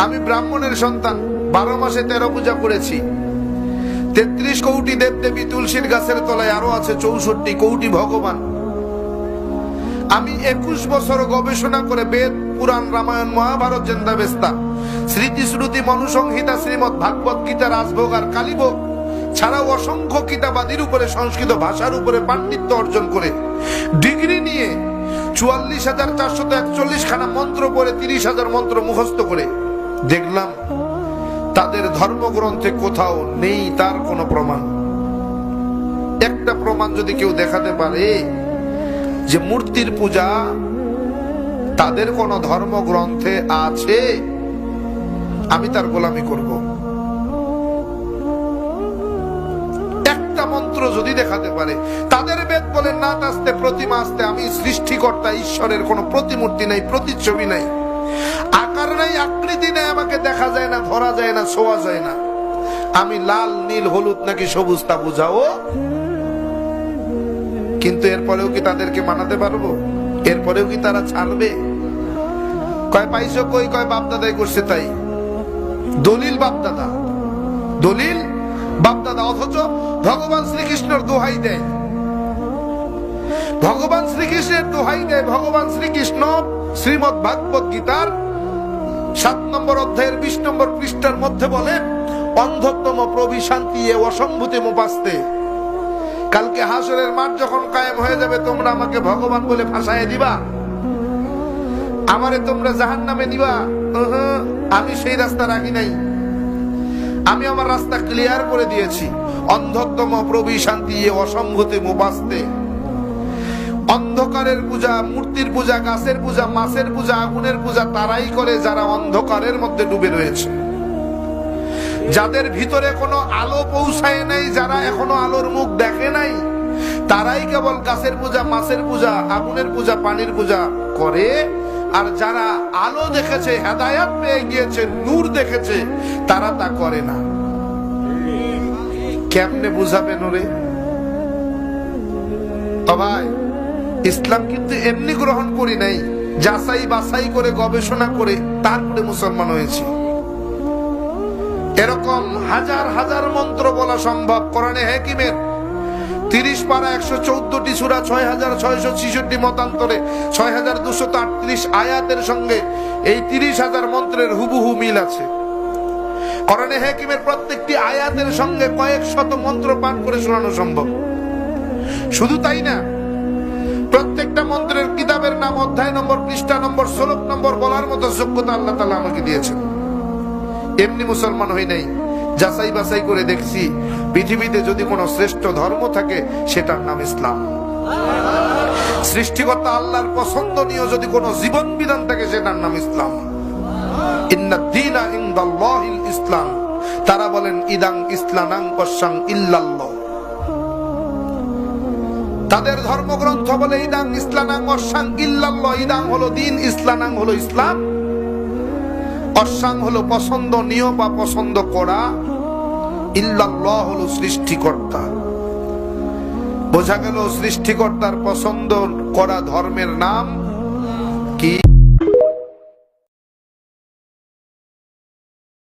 আমি ব্রাহ্মণের সন্তান, 12 মাসে 13 পূজা করেছি। 33 কোটি দেবদেবী, তুলসীর গাছের তলায় আরো আছে 64 কোটি ভগবান। আমি 21 বছর গবেষণা করে বেদ, পুরাণ, রামায়ণ, মহাভারত, জেন্দাবেস্তা, স্মৃতি, শ্রুতি, মনুসংহিতা, শ্রীমৎ ভাগবত গীতা, রাজভোগ আর কালীভোগ ছাড়াও অসংখ্য কিতাবাদির উপরে, সংস্কৃত ভাষার উপরে পাণ্ডিত্য অর্জন করে ডিগ্রি নিয়ে 44,441 খানা মন্ত্র পড়ে 30,000 মন্ত্র মুখস্থ করে দেখলাম তাদের ধর্মগ্রন্থে কোথাও নেই তার কোনো প্রমাণ। একটা প্রমাণ যদি কেউ দেখাতে পারে যে মূর্তির পূজা তাদের কোন ধর্মগ্রন্থে আছে, আমি তার গোলামি করব। একটা মন্ত্র যদি দেখাতে পারে, তাদের বেদ বলে নাত আসতে, প্রতিমা আসতে, আমি সৃষ্টিকর্তা ঈশ্বরের কোন প্রতিমূর্তি নাই, প্রতিচ্ছবি নাই, আকার নাই, আকৃতি নাই, আমাকে দেখা যায় না, ধরা যায় না, ছোঁয়া যায় না, আমি লাল, নীল, হলুদ নাকি সবুজ তা বুঝাও। কিন্তু এরপরেও কি তাদেরকে মানাতে পারবো? এরপরেও কি তারা ছাড়বে? কয় পাইছো কই? কয় বাপদাদাই করছে তাই। দলিল বাপদাদা, দলিল বাপদাদা, অথচ ভগবান শ্রীকৃষ্ণের দোহাই দেয়, ভগবান শ্রীকৃষ্ণের দোহাই দেয়। ভগবান শ্রীকৃষ্ণ শ্রীমৎ ভাগবত গীতার 7 নম্বর অধ্যায়ের 20 নম্বর পৃষ্ঠার মধ্যে বলেন, অন্ধত্তম প্রবিশান্তি এ অসম্ভূতি মুপাস্তে। কালকে হাসরের মাঠ যখন কায়েম হয়ে যাবে, তোমরা আমাকে ভগবান বলে ফাঁসায় দিবা, আমারে তোমরা জাহান্নামে দিবা। আমি সেই রাস্তা রাখি নাই, আমি আমার রাস্তা ক্লিয়ার করে দিয়েছি। অন্ধত্তম প্রবিশান্তি এ অসম্ভূতি মুপাস্তে। অন্ধকারের পূজা, মূর্তির পূজা, গাছের পূজা, মাছের পূজা, আগুনের পূজা তারাই করে যারা অন্ধকারের মধ্যে ডুবে রয়েছে, যাদের ভিতরে কোনো আলো পৌঁছায় নাই, যারা এখনো আলোর মুখ দেখে নাই, তারাই কেবল গাছের পূজা, মাছের পূজা, আগুনের পূজা, পানির পূজা করে। আর যারা আলো দেখেছে, হেদায়াত পেয়ে গিয়েছে, নূর দেখেছে, তারা তা করে না। কেমনে বুঝাবেন ওরে? ভাই, ইসলাম কিন্তু এমনি গ্রহণ করি নাই, যাচাই বাছাই করে গবেষণা করে তারপরে মুসলমান হয়েছি। এরকম হাজার হাজার মন্ত্র বলা সম্ভব। কোরআনে হাকিমের 30 পারা 114টি সূরা, 6,666 মতান্তরে 6,238 আয়াতের সঙ্গে এই 30,000 মন্ত্রের হুবহু মিল আছে। কোরআনে হাকিমের প্রত্যেকটি আয়াতের সঙ্গে কয়েক শত মন্ত্র পাঠ করে শোনানো সম্ভব। শুধু তাই না, প্রত্যেকটা মন্ত্রের কিতাবের নাম, অধ্যায় নম্বর, পৃষ্ঠা নম্বর, শ্লোক নম্বর বলার মতো যোগ্যতা আল্লাহ তাআলা আমাকে দিয়েছেন। এমনি মুসলমান হই নাই, যাচাই বাছাই করে দেখছি পৃথিবীতে যদি কোনো শ্রেষ্ঠ ধর্ম থাকে সেটার নাম ইসলাম। সৃষ্টিকর্তা আল্লাহর পছন্দনীয় যদি কোনো জীবন বিধান থাকে সেটার নাম ইসলাম। ইন্নাদ দীনা ইনদাল্লাহিল ইসলাম। তারা বলেন ইদাং ইসলানাং কসাং ইল্লাল্লাহ। তাদের ধর্মগ্রন্থ বলে ইদাং ইসলানাং কসাং ইল্লাল্লাহ। ইদাং হলো দিন, ইসলানাং হলো ইসলাম, অসাং হলো পছন্দনীয় বা পছন্দ করা, ইল্লাল্লাহ হলো সৃষ্টিকর্তা। বোঝা গেল সৃষ্টিকর্তার পছন্দ করা ধর্মের নাম